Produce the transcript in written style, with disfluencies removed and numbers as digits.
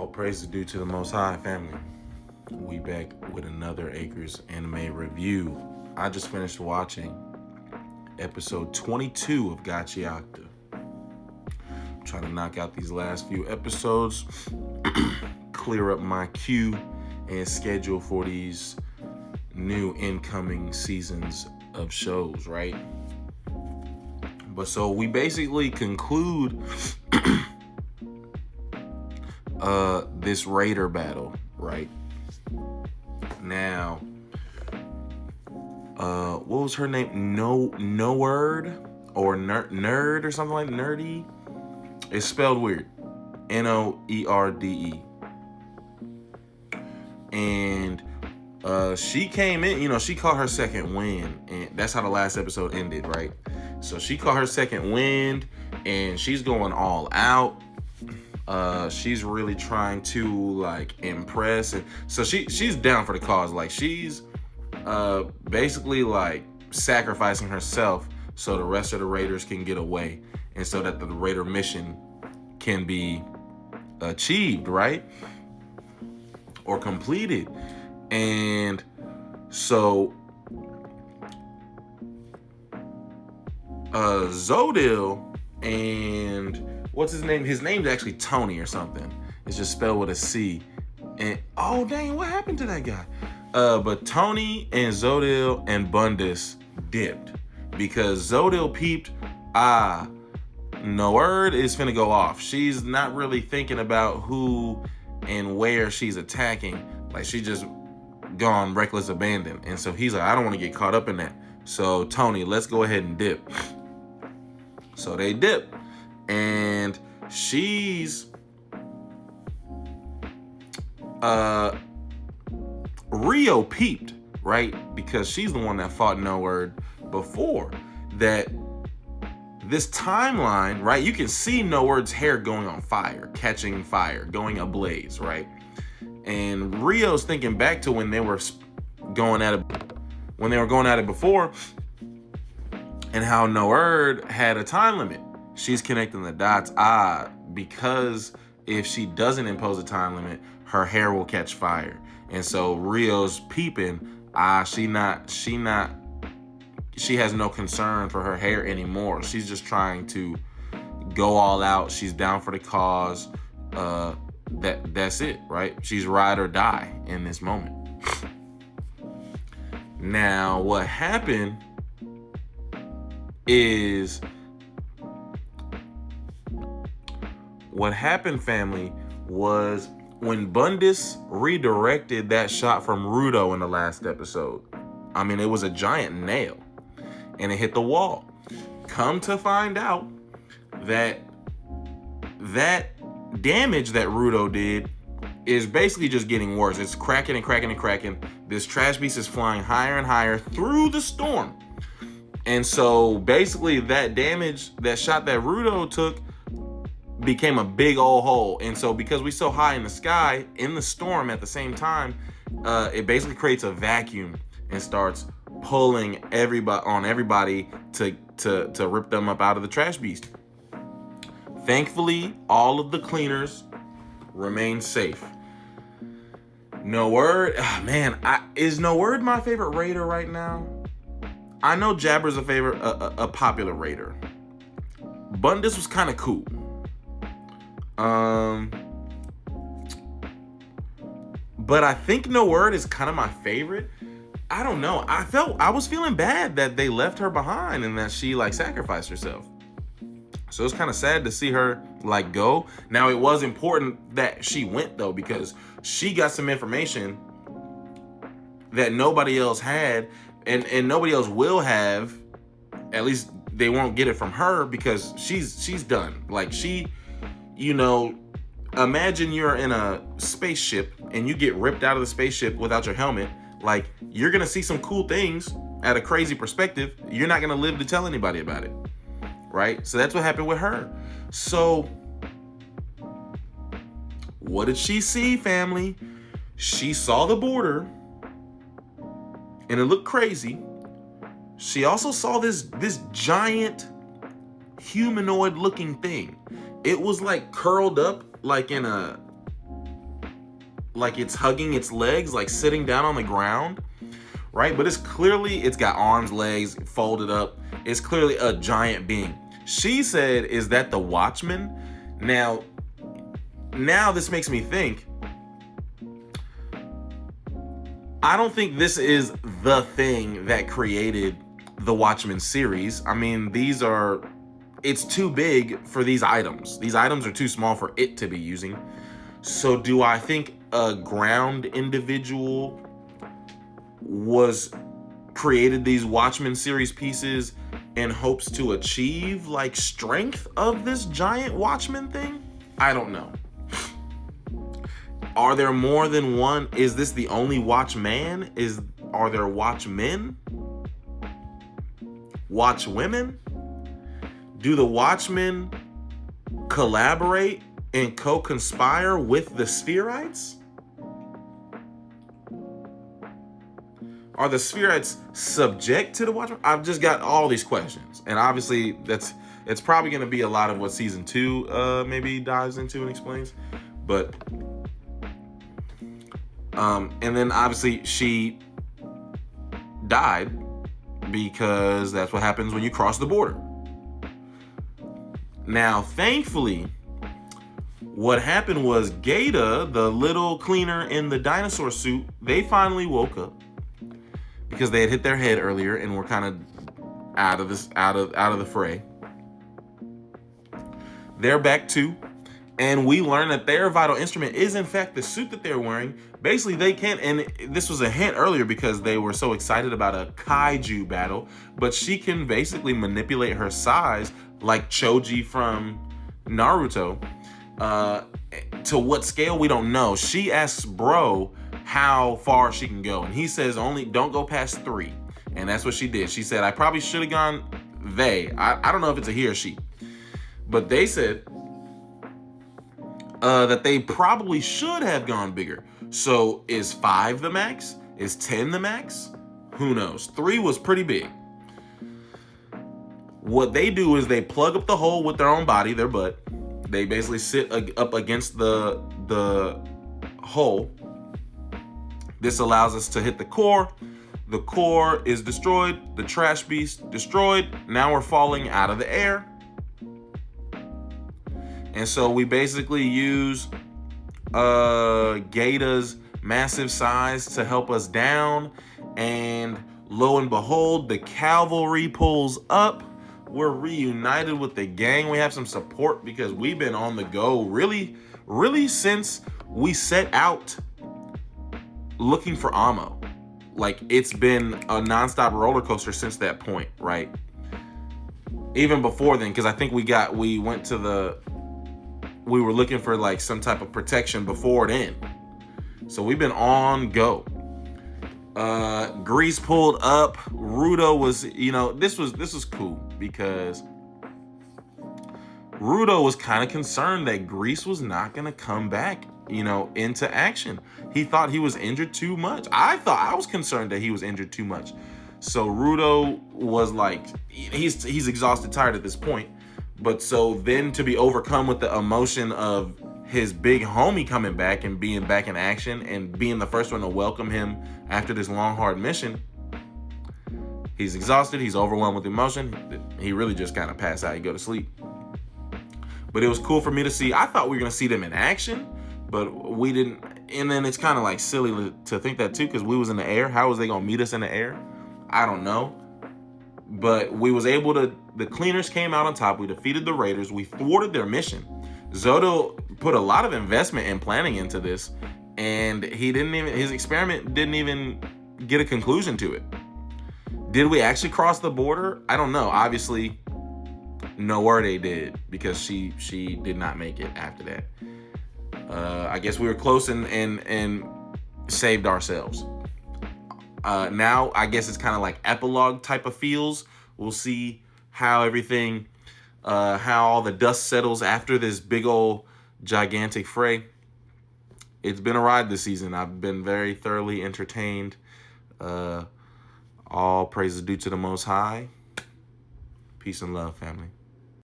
praise is due to the Most High, family. We back with another Acres anime review. I just finished watching episode 22 of Gachiakuta. I'm trying to knock out these last few episodes, clear up my queue, and schedule for these new incoming seasons of shows, right? But so we basically conclude this raider battle, right? Now, what was her name? Nerd or nerd or something like nerdy. It's spelled weird. Noerde. And she came in, she caught her second wind, and that's how the last episode ended, right? So she caught her second wind, and she's going all out. She's really trying to impress, and so she's down for the cause. Like she's basically sacrificing herself so the rest of the raiders can get away, and so that the raider mission can be achieved, right? Or completed. And so Zodil and what's his name? His name's actually Tony or something. It's just spelled with a C. And oh dang, what happened to that guy? But Tony and Zodil and Bundus dipped because Zodil peeped, Nord is finna go off. She's not really thinking about who and where she's attacking. Like she just gone reckless abandon. And so he's like, I don't want to get caught up in that. So Tony, let's go ahead and dip. So they dip. And she's Rio peeped, right? Because she's the one that fought No Word before. That this timeline, right? You can see No Word's hair going on fire, catching fire, going ablaze, right? And Rio's thinking back to when they were going at it before, and how No Word had a time limit. She's connecting the dots. Because if she doesn't impose a time limit, her hair will catch fire. And so Rio's peeping. She has no concern for her hair anymore. She's just trying to go all out. She's down for the cause. That's it, right? She's ride or die in this moment. Now, what happened family, was when Bundus redirected that shot from Rudo in the last episode. I mean, it was a giant nail, and it hit the wall. Come to find out that damage that Rudo did is basically just getting worse. It's cracking and cracking and cracking. This trash beast is flying higher and higher through the storm. And so basically that damage, that shot that Rudo took, became a big old hole. And so because we're so high in the sky, in the storm at the same time, it basically creates a vacuum and starts pulling everybody to rip them up out of the trash beast. Thankfully, all of the cleaners remain safe. No Word, is No Word my favorite raider right now? I know Jabber's a popular raider. Bundus was kind of cool. But I think No Word is kind of my favorite. I don't know. I was feeling bad that they left her behind and that she sacrificed herself. So it's kind of sad to see her go. Now, it was important that she went though, because she got some information that nobody else had, and nobody else will have. At least they won't get it from her, because she's done. Imagine you're in a spaceship and you get ripped out of the spaceship without your helmet. You're gonna see some cool things at a crazy perspective. You're not gonna live to tell anybody about it, right? So that's what happened with her. So what did she see, family? She saw the border and it looked crazy. She also saw this giant humanoid looking thing. It was curled up in a like it's hugging its legs, like sitting down on the ground, right? But it's got arms, legs folded up. It's clearly a giant being. She said, is that the Watchman? Now this makes me think, I don't think this is the thing that created the Watchmen series. I mean, it's too big for these items. These items are too small for it to be using. So do I think a ground individual created these Watchmen series pieces in hopes to achieve like strength of this giant Watchmen thing? I don't know. Are there more than one? Is this the only Watchman? Are there Watchmen? Watchwomen? Do the Watchmen collaborate and co-conspire with the Spherites? Are the Spherites subject to the Watchmen? I've just got all these questions, and obviously it's probably going to be a lot of what season 2 maybe dives into and explains. But and then obviously she died because that's what happens when you cross the border. Now, thankfully, what happened was Gaeta, the little cleaner in the dinosaur suit, they finally woke up because they had hit their head earlier and were kind of out of the fray. They're back too, and we learn that their vital instrument is in fact the suit that they're wearing. Basically, they can't, and this was a hint earlier because they were so excited about a kaiju battle, but she can basically manipulate her size like Choji from Naruto. To what scale, we don't know. She asks Bro how far she can go, and he says only don't go past 3. And that's what she did. She said, I probably should have gone, I don't know if it's a he or she, but they said that they probably should have gone bigger. So is 5 the max? Is 10 the max? Who knows? 3 was pretty big. What they do is they plug up the hole with their own body, their butt. They basically sit up against the hole. This allows us to hit the core. The core is destroyed. The trash beast destroyed. Now we're falling out of the air. And so we basically use Gaeta's massive size to help us down. And lo and behold, the cavalry pulls up. We're reunited with the gang. We have some support because we've been on the go really since we set out looking for ammo. Like, it's been a nonstop roller coaster since that point, right? Even before then, because I think we were looking for like some type of protection before then. So we've been on go. Grease pulled up. Rudo was, this was cool because Rudo was kind of concerned that Grease was not going to come back, into action. He thought he was injured too much. I was concerned that he was injured too much. So Rudo was like, he's exhausted, tired at this point. But so then to be overcome with the emotion of his big homie coming back and being back in action and being the first one to welcome him after this long, hard mission, he's exhausted. He's overwhelmed with emotion. He really just kind of passed out. He go to sleep. But it was cool for me to see. I thought we were going to see them in action, but we didn't. And then it's kind of like silly to think that too, because we was in the air. How was they going to meet us in the air? I don't know. But we was able to, the cleaners came out on top. We defeated the raiders. We thwarted their mission. Zodo put a lot of investment and planning into this, and his experiment didn't even get a conclusion to it. Did we actually cross the border? I don't know. Obviously, Noerde did, because she did not make it after that. I guess we were close and saved ourselves. Now, I guess it's kind of like epilogue type of feels. We'll see how everything, how all the dust settles after this big old gigantic fray. It's been a ride this season. I've been very thoroughly entertained. All praise is due to the Most High. Peace and love, family.